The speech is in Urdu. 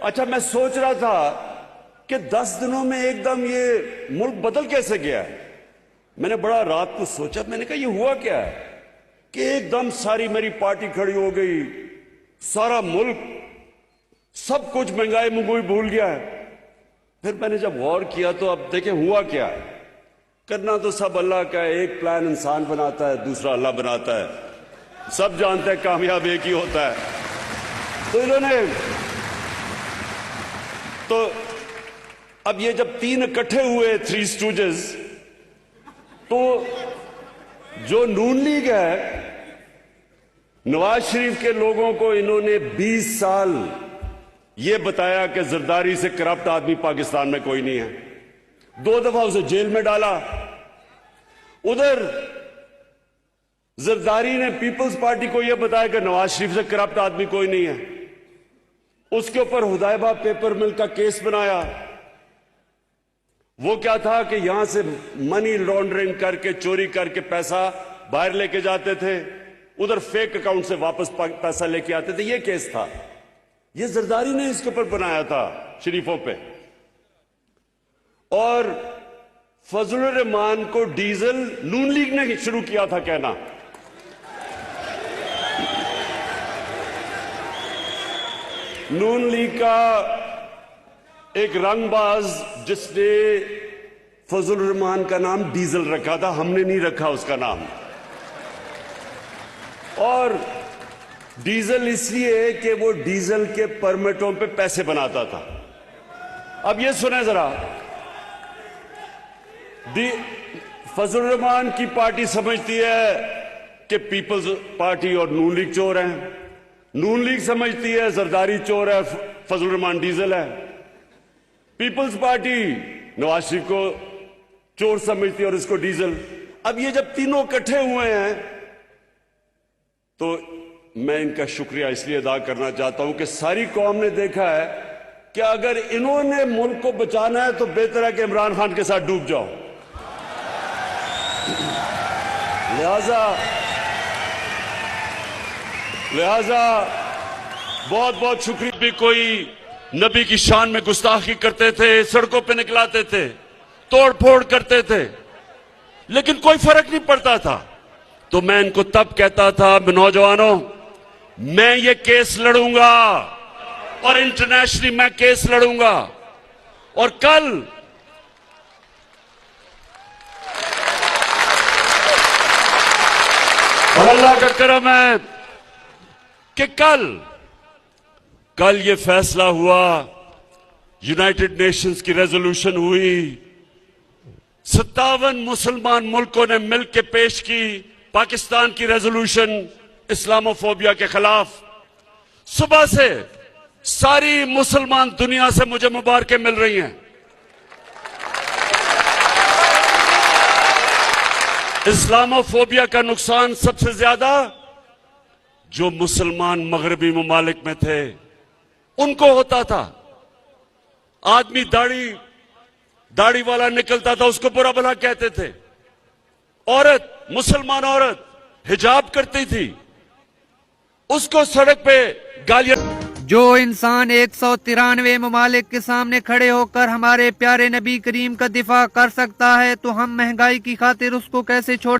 اچھا میں سوچ رہا تھا کہ 10 دنوں میں ایک دم یہ ملک بدل کیسے گیا ہے. میں نے بڑا رات کو سوچا, میں نے کہا یہ ہوا کیا ہے کہ ایک دم ساری میری پارٹی کھڑی ہو گئی, سارا ملک سب کچھ مہنگائی منگوئی بھول گیا ہے. پھر میں نے جب غور کیا تو اب دیکھیں ہوا کیا ہے. کرنا تو سب اللہ کا ہے, ایک پلان انسان بناتا ہے, دوسرا اللہ بناتا ہے. سب جانتے ہیں کامیاب ایک ہی ہوتا ہے. تو انہوں نے تو اب یہ جب 3 اکٹھے ہوئے 3 اسٹوجز, تو جو نون لیگ ہے, نواز شریف کے لوگوں کو انہوں نے 20 سال یہ بتایا کہ زرداری سے کرپٹ آدمی پاکستان میں کوئی نہیں ہے. 2 دفعہ اسے جیل میں ڈالا. ادھر زرداری نے پیپلز پارٹی کو یہ بتایا کہ نواز شریف سے کرپٹ آدمی کوئی نہیں ہے. اس کے اوپر ہدایبہ پیپر مل کا کیس بنایا. وہ کیا تھا کہ یہاں سے منی لانڈرنگ کر کے, چوری کر کے پیسہ باہر لے کے جاتے تھے, ادھر فیک اکاؤنٹ سے واپس پیسہ لے کے آتے تھے. یہ کیس تھا, یہ زرداری نے اس کے اوپر بنایا تھا شریفوں پہ. اور فضل الرحمان کو ڈیزل نون لیگ نے شروع کیا تھا کہنا. نون لیگ کا ایک رنگ باز جس نے فضل الرحمان کا نام ڈیزل رکھا تھا, ہم نے نہیں رکھا اس کا نام. اور ڈیزل اس لیے کہ وہ ڈیزل کے پرمٹوں پہ پیسے بناتا تھا. اب یہ سنیں ذرا, فضل الرحمان کی پارٹی سمجھتی ہے کہ پیپلز پارٹی اور نون لیگ چور ہیں. نون لیگ سمجھتی ہے زرداری چور ہے, فضل الرحمان ڈیزل ہے. پیپلز پارٹی نواز شریف کو چور سمجھتی ہے اور اس کو ڈیزل. اب یہ جب تینوں اکٹھے ہوئے ہیں تو میں ان کا شکریہ اس لیے ادا کرنا چاہتا ہوں کہ ساری قوم نے دیکھا ہے کہ اگر انہوں نے ملک کو بچانا ہے تو بہتر ہے کہ عمران خان کے ساتھ ڈوب جاؤ. لہذا بہت بہت شکریہ. بھی کوئی نبی کی شان میں گستاخی کرتے تھے, سڑکوں پہ نکلاتے تھے, توڑ پھوڑ کرتے تھے, لیکن کوئی فرق نہیں پڑتا تھا. تو میں ان کو تب کہتا تھا, نوجوانوں میں یہ کیس لڑوں گا اور انٹرنیشنلی میں کیس لڑوں گا. اور کل اور اللہ کا کرم ہے کہ کل یہ فیصلہ ہوا, یونائٹڈ نیشنز کی ریزولوشن ہوئی, 57 مسلمان ملکوں نے مل کے پیش کی پاکستان کی ریزولوشن اسلاموفوبیا کے خلاف. صبح سے ساری مسلمان دنیا سے مجھے مبارکیں مل رہی ہیں. اسلاموفوبیا کا نقصان سب سے زیادہ جو مسلمان مغربی ممالک میں تھے ان کو ہوتا تھا. آدمی داڑھی والا نکلتا تھا, اس کو برا بھلا کہتے تھے. عورت, مسلمان عورت حجاب کرتی تھی, اس کو سڑک پہ گالیاں. جو انسان 193 ممالک کے سامنے کھڑے ہو کر ہمارے پیارے نبی کریم کا دفاع کر سکتا ہے تو ہم مہنگائی کی خاطر اس کو کیسے چھوڑ